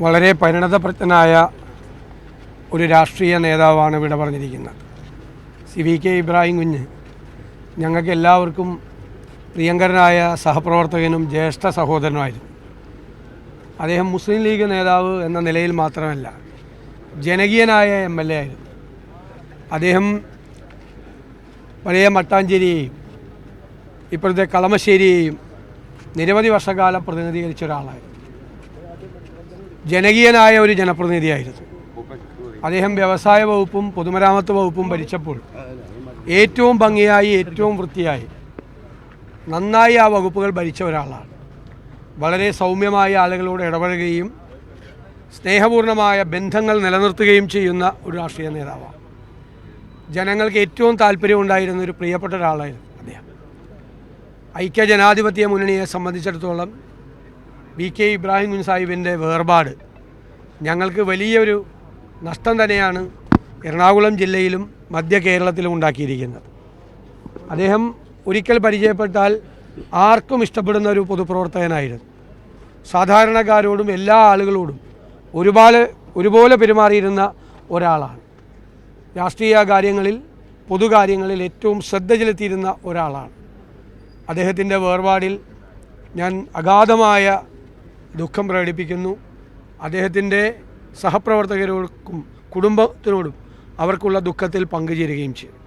വളരെ പരിണതപ്രജ്ഞനായ ഒരു രാഷ്ട്രീയ നേതാവാണ് ഇവിടെ പറഞ്ഞിരിക്കുന്നത്. CVK ഇബ്രാഹിം കുഞ്ഞ് ഞങ്ങൾക്ക് എല്ലാവർക്കും പ്രിയങ്കരനായ സഹപ്രവർത്തകനും ജ്യേഷ്ഠ സഹോദരനുമായിരുന്നു. അദ്ദേഹം മുസ്ലിം ലീഗ് നേതാവ് എന്ന നിലയിൽ മാത്രമല്ല, ജനകീയനായ MLA ആയിരുന്നു. അദ്ദേഹം പഴയ മട്ടാഞ്ചേരിയെയും ഇപ്പോഴത്തെ കളമശ്ശേരിയെയും നിരവധി വർഷക്കാലം പ്രതിനിധീകരിച്ച ഒരാളായിരുന്നു. ജനകീയനായ ഒരു ജനപ്രതിനിധിയായിരുന്നു. അദ്ദേഹം വ്യവസായ വകുപ്പും പൊതുമരാമത്ത് വകുപ്പും ഭരിച്ചപ്പോൾ ഏറ്റവും ഭംഗിയായി, ഏറ്റവും വൃത്തിയായി, നന്നായി ആ വകുപ്പുകൾ ഭരിച്ച ഒരാളാണ്. വളരെ സൗമ്യമായ ആളുകളോട് ഇടപഴകുകയും സ്നേഹപൂർണമായ ബന്ധങ്ങൾ നിലനിർത്തുകയും ചെയ്യുന്ന ഒരു രാഷ്ട്രീയ നേതാവാണ്. ജനങ്ങൾക്ക് ഏറ്റവും താല്പര്യമുണ്ടായിരുന്ന ഒരു പ്രിയപ്പെട്ട ഒരാളായിരുന്നു അദ്ദേഹം. ഐക്യ ജനാധിപത്യ മുന്നണിയെ സംബന്ധിച്ചിടത്തോളം VK ഇബ്രാഹിം കുഞ്ഞ് സാഹിബിൻ്റെ വേർപാട് ഞങ്ങൾക്ക് വലിയൊരു നഷ്ടം തന്നെയാണ് എറണാകുളം ജില്ലയിലും മധ്യ കേരളത്തിലും ഉണ്ടാക്കിയിരിക്കുന്നത്. അദ്ദേഹം ഒരിക്കൽ പരിചയപ്പെട്ടാൽ ആർക്കും ഇഷ്ടപ്പെടുന്ന ഒരു പൊതുപ്രവർത്തകനായിരുന്നു. സാധാരണക്കാരോടും എല്ലാ ആളുകളോടും ഒരുപോലെ പെരുമാറിയിരുന്ന ഒരാളാണ്. രാഷ്ട്രീയ കാര്യങ്ങളിൽ, പൊതുകാര്യങ്ങളിൽ ഏറ്റവും ശ്രദ്ധ ചെലുത്തിയിരുന്ന ഒരാളാണ്. അദ്ദേഹത്തിൻ്റെ വേർപാടിൽ ഞാൻ അഗാധമായ ദുഃഖം പ്രകടിപ്പിക്കുന്നു. അദ്ദേഹത്തിൻ്റെ സഹപ്രവർത്തകരോടും കുടുംബത്തിനോടും അവർക്കുള്ള ദുഃഖത്തിൽ പങ്കുചേരുകയും ചെയ്യും.